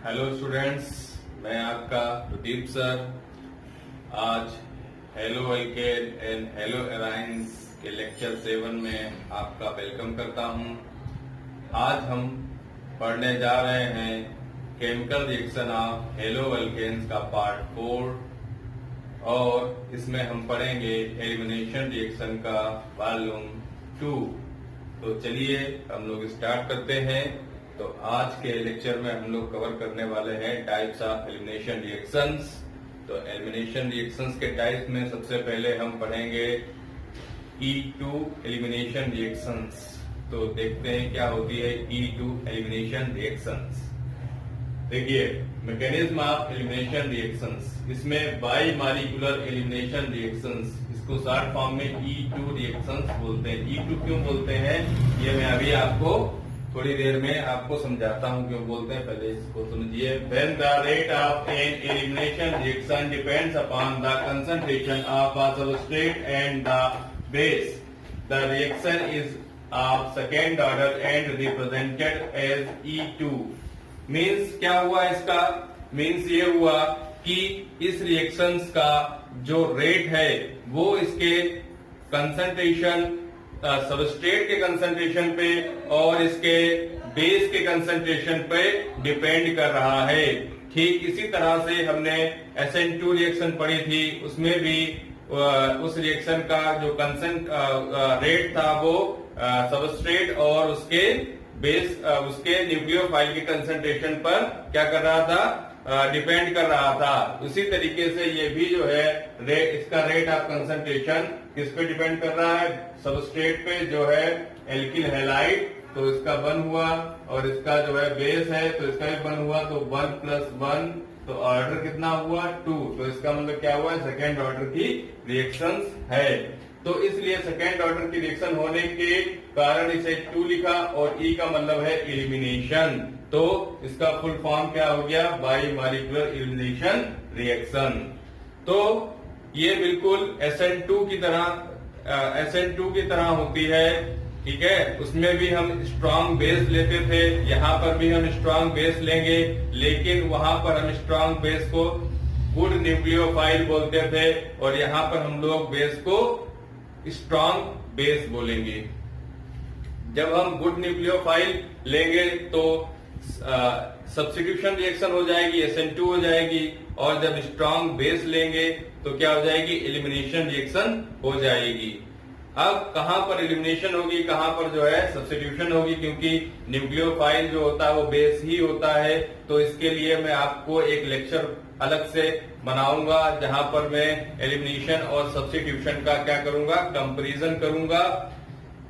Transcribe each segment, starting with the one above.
Hello students, मैं आपका Pradeep sir. आज हेलो अल्केन एंड हेलो एराइंस के लेक्चर 7 में आपका वेलकम करता हूं। आज हम पढ़ने जा रहे हैं chemical reaction of haloalkanes का पार्ट 4 और इसमें हम पढ़ेंगे एलिमिनेशन रिएक्शन का वॉल्यूम 2। तो चलिए हम लोग स्टार्ट करते हैं। तो आज के लेक्चर में हम लोग कवर करने वाले हैं टाइप्स ऑफ एलिमिनेशन रिएक्शंस। तो एलिमिनेशन रिएक्शंस के टाइप्स में सबसे पहले हम पढ़ेंगे E2 एलिमिनेशन रिएक्शंस। तो देखते हैं क्या होती है E2 एलिमिनेशन रिएक्शंस। देखिए, मैकेनिज्म ऑफ एलिमिनेशन रिएक्शंस, इसमें बाई मॉलिक्यूलर एलिमिनेशन रिएक्शंस, इसको शॉर्ट फॉर्म में E2 रिएक्शंस बोलते हैं। E2 क्यों बोलते हैं ये मैं अभी आपको थोड़ी देर में आपको समझाता हूं क्यों बोलते हैं, पहले इसको समझिए। When the rate of an elimination reaction depends upon the concentration of a substrate and the base, the reaction is of second order and represented as E2। Means क्या हुआ इसका? मीन्स ये हुआ कि इस रिएक्शंस का जो रेट है वो इसके कंसंट्रेशन सबस्ट्रेट के कंसंट्रेशन पे और इसके बेस के कंसंट्रेशन पे डिपेंड कर रहा है। ठीक इसी तरह से हमने SN2 रिएक्शन पढ़ी थी, उसमें भी उस रिएक्शन का जो रेट था वो सबस्ट्रेट और उसके बेस उसके न्यूक्लियोफाइल के कंसंट्रेशन पर क्या कर रहा था? डिपेंड कर रहा था। उसी तरीके से ये भी जो है इसका रेट ऑफ कंसंट्रेशन किस पे डिपेंड कर रहा है? सबस्ट्रेट पे जो है एल्किल हैलाइड, तो इसका 1 हुआ, और इसका जो है बेस है तो इसका भी 1 हुआ, तो 1 + 1, तो ऑर्डर कितना हुआ? 2। तो इसका मतलब क्या हुआ? सेकेंड ऑर्डर की रिएक्शंस है। तो इसलिए सेकेंड ऑर्डर की रिएक्शन होने के कारण इसे 2 लिखा, और E का मतलब है एलिमिनेशन। तो इसका फुल फॉर्म क्या हो गया? By molecular elimination reaction. तो ये बिल्कुल SN2 की तरह होती है। ठीक है, उसमें भी हम स्ट्रांग बेस लेते थे, यहाँ पर भी हम स्ट्रांग बेस लेंगे, लेकिन वहां पर हम स्ट्रांग बेस को गुड न्यूक्लियोफाइल बोलते थे और यहाँ पर हम लोग बेस को स्ट्रांग बेस बोलेंगे। जब हम गुड न्यूक्लियोफाइल लेंगे तो सब्स्टिट्यूशन रिएक्शन हो जाएगी, SN2 हो जाएगी, और जब स्ट्रांग बेस लेंगे तो क्या हो जाएगी? एलिमिनेशन रिएक्शन हो जाएगी। अब कहां पर एलिमिनेशन होगी, कहां पर जो है सब्स्टिट्यूशन होगी, क्योंकि न्यूक्लियोफाइल जो होता है वो बेस ही होता है। तो इसके लिए मैं आपको एक लेक्चर अलग से बनाऊंगा जहां पर मैं एलिमिनेशन और सब्स्टिट्यूशन का क्या करूंगा? कंपैरिजन करूंगा।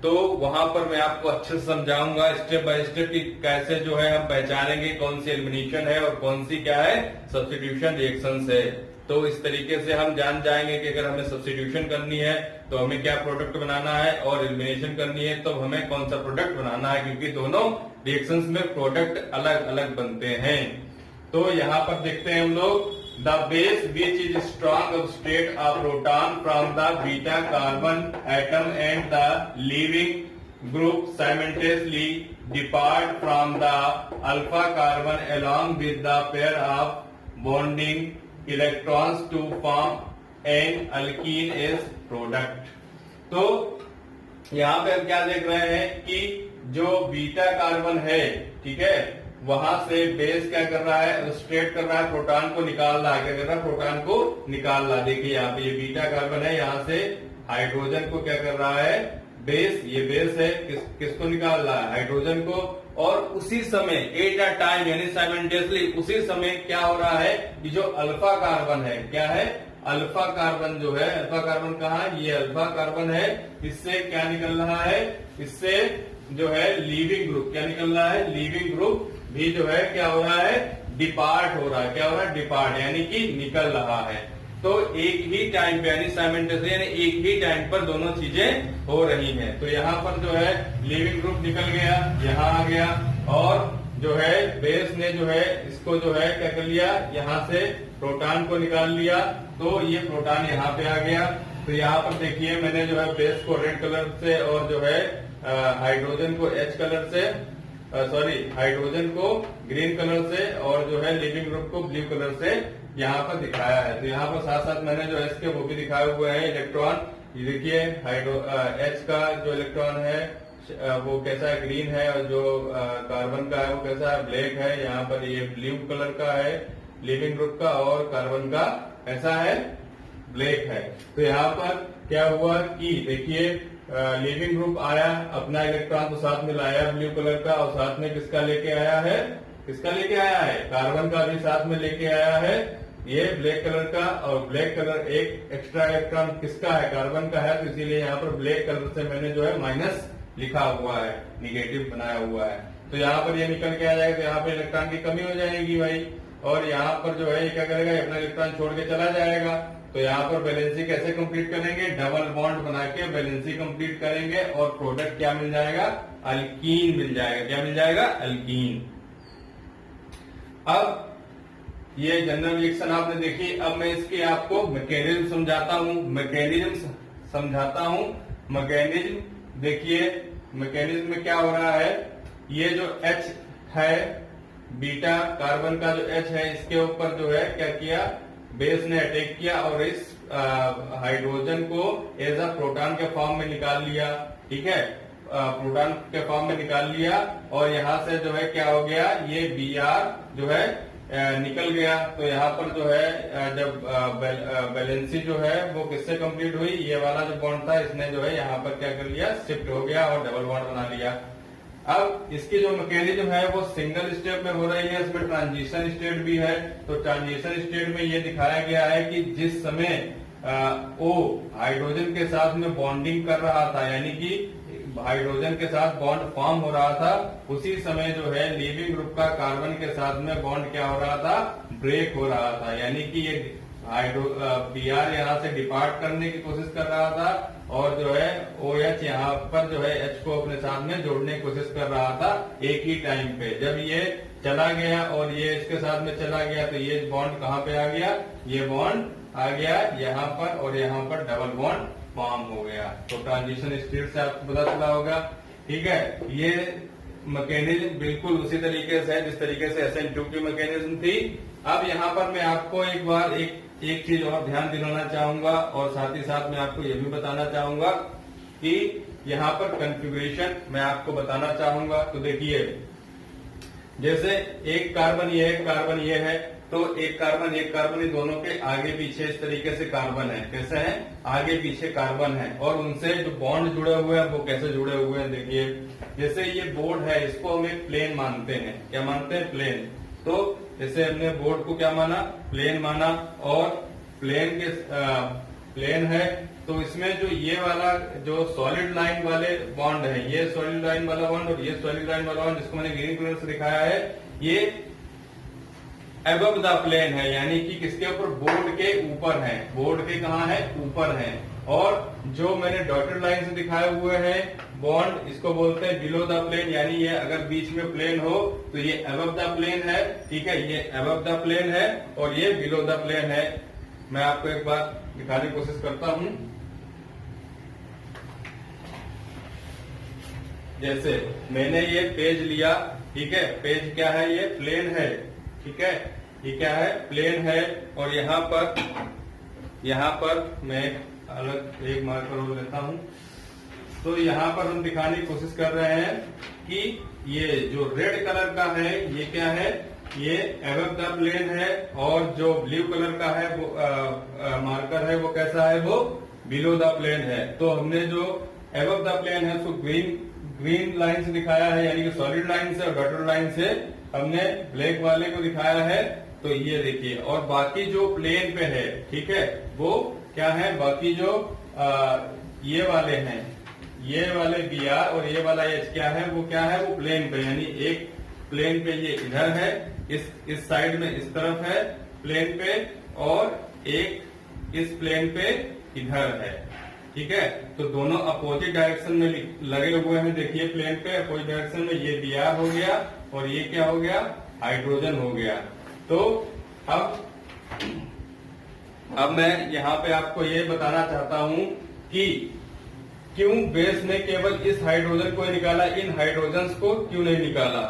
तो वहां पर मैं आपको अच्छे से समझाऊंगा स्टेप बाय स्टेप कि कैसे जो है हम पहचानेंगे कौन सी एलिमिनेशन है और कौन सी क्या है सब्स्टिट्यूशन रिएक्शंस है। तो इस तरीके से हम जान जाएंगे कि अगर हमें सब्स्टिट्यूशन करनी है तो हमें क्या प्रोडक्ट बनाना है, और एलिमिनेशन करनी है तो हमें कौन सा प्रोडक्ट बनाना है, क्योंकि दोनों रिएक्शंस में प्रोडक्ट अलग अलग बनते हैं। तो यहाँ पर देखते हैं हम लोग, the base which is strong substrate of proton from the beta carbon atom and the leaving group simultaneously depart from the alpha carbon along with the pair of bonding electrons to form an alkene as product। तो यहाँ पे हम क्या देख रहे हैं कि जो बीटा कार्बन है, ठीक है, वहां से बेस क्या कर रहा है? स्ट्रेट कर रहा है, प्रोटॉन को निकाल रहा है। क्या कर रहा है? प्रोटॉन को निकाल रहा है। देखिए यहाँ पे ये बीटा कार्बन है, यहाँ से हाइड्रोजन को क्या कर रहा है? बेस, ये बेस है, किसको निकाल रहा है? हाइड्रोजन को। और उसी समय एट अ टाइम यानी साइमल्टेनियसली उसी समय क्या हो रहा है कि जो अल्फा कार्बन है, क्या है? अल्फा कार्बन जो है, अल्फा कार्बन कहाँ है? ये अल्फा कार्बन है। इससे क्या निकल रहा है? इससे जो है लीविंग ग्रुप, क्या निकल रहा है? लीविंग ग्रुप भी जो है क्या हो रहा है? डिपार्ट हो रहा है। क्या हो रहा है? डिपार्ट, यानी कि निकल रहा है। तो एक ही टाइम पे यानी साइमल्टेनियसली यानी एक ही टाइम पर दोनों चीजें हो रही हैं। तो यहाँ पर जो है लीविंग ग्रुप निकल गया, यहाँ आ गया, और जो है बेस ने जो है इसको जो है क्या कर लिया? यहाँ से प्रोटॉन को निकाल लिया, तो ये प्रोटॉन यहाँ पे आ गया। तो यहाँ पर देखिए मैंने जो है बेस को रेड कलर से और जो है हाइड्रोजन को H कलर से हाइड्रोजन को ग्रीन कलर से और जो है लिविंग ग्रुप को ब्लू कलर से यहाँ पर दिखाया है। तो यहाँ पर साथ साथ मैंने जो एस के वो भी दिखाए हुए हैं इलेक्ट्रॉन। ये देखिए एच का जो इलेक्ट्रॉन है वो कैसा है, ग्रीन है, और जो कार्बन का है वो कैसा है, ब्लैक है। यहाँ पर ये ब्लू कलर का है लिविंग ग्रुप का, और कार्बन का ऐसा है, ब्लैक है। तो यहाँ पर क्या हुआ कि देखिए लिविंग ग्रुप आया, अपना इलेक्ट्रॉन तो साथ में लाया ब्लू कलर का, और साथ में किसका लेके आया है, कार्बन का भी साथ में लेके आया है ये ब्लैक कलर का। और ब्लैक कलर एक एक्स्ट्रा इलेक्ट्रॉन किसका है, कार्बन का है, तो इसीलिए यहाँ पर ब्लैक कलर से मैंने जो है माइनस लिखा हुआ है, निगेटिव बनाया हुआ है। तो यहाँ पर ये निकल के आ जाएगा, तो यहाँ पर इलेक्ट्रॉन की कमी हो जाएगी भाई, और यहाँ पर जो है ये क्या करेगा, अपना इलेक्ट्रॉन छोड़ के चला जाएगा। तो यहाँ पर बैलेंसी कैसे कंप्लीट करेंगे, डबल बॉन्ड बना के बैलेंसी कंप्लीट करेंगे, और प्रोडक्ट क्या मिल जाएगा, अल्कीन मिल जाएगा। क्या मिल जाएगा, अल्कीन। अब ये जनरल रिएक्शन आपने देखी, अब मैं इसके आपको मैकेनिज्म समझाता हूँ। मैकेनिज्म देखिए, मैकेनिज्म में क्या हो रहा है, ये जो H है, बीटा कार्बन का जो H है, इसके ऊपर जो है क्या किया, बेस ने अटैक किया और इस हाइड्रोजन को एज अ प्रोटॉन के फॉर्म में निकाल लिया। ठीक है, प्रोटॉन के फॉर्म में निकाल लिया, और यहाँ से जो है क्या हो गया, ये Br जो है निकल गया। तो यहाँ पर जो है जब बैलेंसी जो है वो किससे कंप्लीट हुई, ये वाला जो बॉन्ड था इसने जो है यहाँ पर क्या कर लिया, शिफ्ट हो गया और डबल बॉन्ड बना लिया। अब इसकी जो मैकेनिज्म है वो सिंगल स्टेप में हो रही है, इसमें ट्रांजिशन स्टेट भी है। तो ट्रांजिशन स्टेट में ये दिखाया गया है कि जिस समय ओ हाइड्रोजन के साथ में बॉन्डिंग कर रहा था, यानी कि हाइड्रोजन के साथ बॉन्ड फॉर्म हो रहा था, उसी समय जो है लिविंग ग्रुप का कार्बन के साथ में बॉन्ड क्या हो रहा था, ब्रेक हो रहा था। यानी कि ये Br यहाँ से डिपार्ट करने की कोशिश कर रहा था, और जो है OH यहाँ पर जो है H को अपने साथ में जोड़ने की कोशिश कर रहा था एक ही टाइम पे। जब ये चला गया और ये इसके साथ में चला गया, तो ये बॉन्ड कहाँ पे आ गया, ये बॉन्ड आ गया यहाँ पर, और यहाँ पर डबल बॉन्ड फॉर्म हो गया। तो ट्रांजिशन स्टेट से आपको पता चला होगा। ठीक है, ये मैकेनिज्म बिल्कुल उसी तरीके से है जिस तरीके से SN2 की मैकेनिज्म थी। अब यहाँ पर मैं आपको एक बार एक चीज और ध्यान दिलाना चाहूंगा, और साथ ही साथ मैं आपको ये भी बताना चाहूंगा कि यहाँ पर कॉन्फ़िगरेशन मैं आपको बताना चाहूंगा। तो देखिए, जैसे एक कार्बन ये है, तो एक कार्बन ये दोनों के आगे पीछे इस तरीके से कार्बन है। कैसे है, आगे पीछे कार्बन है, और उनसे जो बॉन्ड जुड़े हुए हैं वो कैसे जुड़े हुए हैं, देखिए जैसे ये बोर्ड है, इसको हम एक प्लेन मानते हैं। क्या मानते हैं, प्लेन। तो जैसे हमने बोर्ड को क्या माना, प्लेन माना, और प्लेन है, तो इसमें जो ये वाला जो सॉलिड लाइन वाले बॉन्ड है, ये सॉलिड लाइन वाला बॉन्ड और ये सॉलिड लाइन वाला बॉन्ड, जिसको मैंने ग्रीन कलर से दिखाया है, ये अबव द प्लेन है, यानी कि किसके ऊपर, बोर्ड के ऊपर है। बोर्ड के कहाँ है, ऊपर है। और जो मैंने डॉटेड लाइन से दिखाए हुए हैं बॉन्ड, इसको बोलते हैं बिलो द प्लेन, यानी ये अगर बीच में प्लेन हो तो ये अबव द प्लेन है। ठीक है, ये अबव द प्लेन है और ये बिलो द प्लेन है। मैं आपको एक बार दिखाने की कोशिश करता हूं। जैसे मैंने ये पेज लिया, ठीक है, पेज क्या है, ये प्लेन है। ठीक है, ये क्या है, प्लेन है, और यहाँ पर मैं अलग एक मार्कर और लेता हूं। तो यहाँ पर हम दिखाने की कोशिश कर रहे हैं कि ये जो रेड कलर का है ये क्या है, ये अबव द प्लेन है, और जो ब्लू कलर का है वो मार्कर है वो कैसा है, वो बिलो द प्लेन है। तो हमने जो अबव द प्लेन है उसको ग्रीन लाइन से दिखाया है, यानी कि सॉलिड लाइन से, और डॉटेड लाइन से हमने ब्लैक वाले को दिखाया है। तो ये देखिए, और बाकी जो प्लेन पे है, ठीक है, वो क्या है, बाकी जो ये वाले हैं, ये वाले Br और ये वाला H क्या है, वो क्या है, वो प्लेन पे, यानी एक प्लेन पे ये इधर है, इस साइड में इस तरफ है प्लेन पे, और एक इस प्लेन पे इधर है। ठीक है, तो दोनों अपोजिट डायरेक्शन में लगे हुए हैं। देखिए प्लेन पे अपोजिट डायरेक्शन में ये Br हो गया और ये क्या हो गया, हाइड्रोजन हो गया। तो अब मैं यहाँ पे आपको ये बताना चाहता हूँ कि क्यों बेस ने केवल इस हाइड्रोजन को ही निकाला, इन हाइड्रोजन्स को क्यों नहीं निकाला?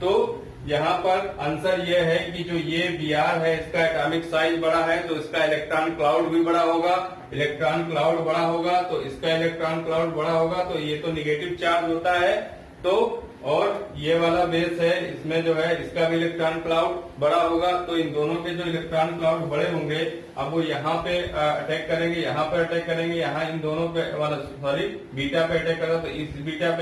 तो यहाँ पर आंसर ये है कि जो ये Br है इसका एटॉमिक साइज बड़ा है तो इसका इलेक्ट्रॉन क्लाउड भी बड़ा होगा, इलेक्ट्रॉन क्लाउड बड़ा होगा तो इसका इलेक्ट्रॉन क्लाउड बड़ा होगा, तो ये तो निगेटिव चार्ज होता है। तो और ये वाला बेस है इसमें जो है इसका भी इलेक्ट्रॉन क्लाउड बड़ा होगा, तो इन दोनों के जो इलेक्ट्रॉन क्लाउड बड़े होंगे अब वो यहाँ पे अटैक करेंगे, यहाँ पे अटैक करेंगे, यहाँ इन दोनों पे सॉरी बीटा पे अटैक करेगा तो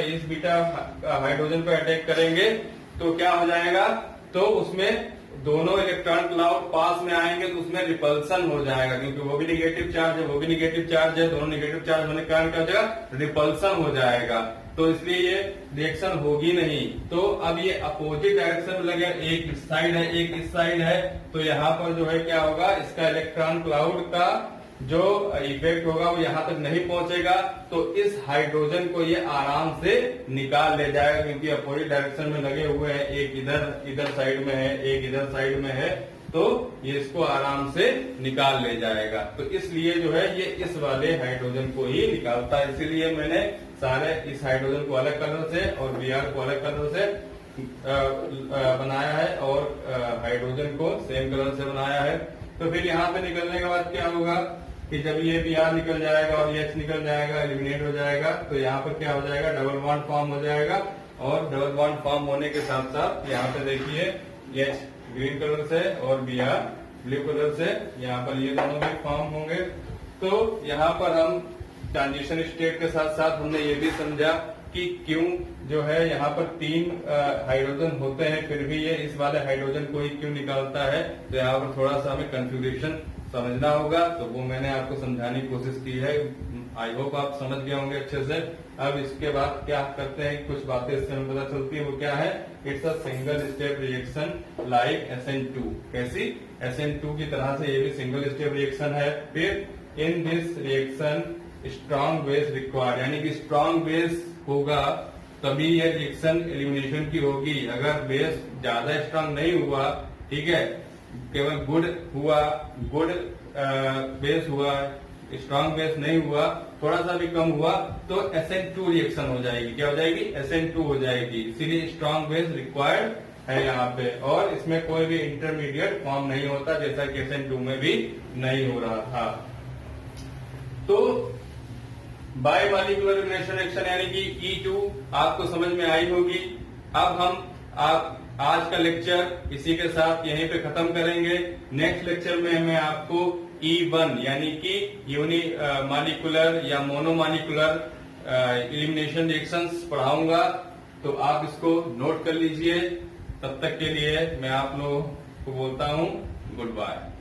इस बीटा हाइड्रोजन पे अटैक करेंगे तो क्या हो जाएगा? तो उसमें दोनों इलेक्ट्रॉन क्लाउड पास में आएंगे तो उसमें रिपल्सन हो जाएगा, क्योंकि वो भी निगेटिव चार्ज है, वो भी निगेटिव चार्ज है, दोनों निगेटिव चार्ज होने के कारण क्या हो जाएगा? रिपल्सन हो जाएगा, तो इसलिए ये रिएक्शन होगी नहीं। तो अब ये अपोजिट डायरेक्शन में लगे, एक इस साइड है एक इस साइड है, तो यहाँ पर जो है क्या होगा? इसका इलेक्ट्रॉन क्लाउड का जो इफेक्ट होगा वो यहाँ तक नहीं पहुंचेगा, तो इस हाइड्रोजन को ये आराम से निकाल ले जाएगा, क्योंकि अपोजिट डायरेक्शन में लगे हुए हैं, एक इधर साइड में है, एक इधर साइड में है, तो ये इसको आराम से निकाल ले जाएगा। तो इसलिए जो है ये इस वाले हाइड्रोजन को ही निकालता है, इसीलिए मैंने सारे इस हाइड्रोजन को अलग कलर से और Br को अलग कलर से बनाया है और हाइड्रोजन को सेम कलर से बनाया है। तो फिर यहाँ पे निकलने के बाद क्या होगा कि जब ये Br निकल जाएगा और ये H निकल जाएगा, एलिमिनेट हो जाएगा, तो यहाँ पर क्या हो जाएगा? डबल बॉन्ड फॉर्म हो जाएगा, और डबल बॉन्ड फॉर्म होने के साथ साथ यहाँ पे देखिए H ग्रीन कलर से और Br ब्लू कलर से, यहाँ पर ये दोनों भी फॉर्म होंगे। तो यहाँ पर हम ट्रांजिशन स्टेट के साथ साथ हमने ये भी समझा कि क्यों जो है यहाँ पर 3 हाइड्रोजन होते हैं फिर भी ये इस वाले हाइड्रोजन को ही क्यों निकालता है। तो यहाँ पर थोड़ा सा हमें कंफ्यूगरेशन समझना होगा, तो वो मैंने आपको समझाने की कोशिश की है। आई होप आप समझ गए होंगे अच्छे से। अब इसके बाद क्या करते हैं, कुछ बातें इससे हमें पता चलती है, वो क्या है? It's a single step reaction like SN2। कैसी? SN2 की तरह से ये भी सिंगल स्टेप रिएक्शन है। फिर in this reaction strong base required, यानी कि स्ट्रॉन्ग बेस होगा तभी ये रिएक्शन एलिमिनेशन की होगी। अगर बेस ज्यादा स्ट्रॉन्ग नहीं हुआ, ठीक है, केवल गुड बेस हुआ, स्ट्रॉन्ग बेस नहीं हुआ, थोड़ा सा भी कम हुआ, तो SN2 रिएक्शन हो जाएगी। क्या हो जाएगी? SN2 हो जाएगी। इसीलिए स्ट्रॉन्ग बेस रिक्वायर्ड है यहाँ पे, और इसमें कोई भी इंटरमीडिएट फॉर्म नहीं होता, जैसा कि SN2 में भी नहीं हो रहा था। तो बायोमॉलिक्यूलर एलिमिनेशन रिएक्शन यानी कि E2 आपको समझ में आई होगी। अब हम आज का लेक्चर इसी के साथ यहीं पे खत्म करेंगे। नेक्स्ट लेक्चर में मैं आपको E1 यानी कि यूनिमॉलिक्यूलर या मोनोमॉलिक्यूलर एलिमिनेशन रिएक्शंस पढ़ाऊंगा, तो आप इसको नोट कर लीजिए। तब तक के लिए मैं आप लोगों को बोलता हूँ गुड बाय।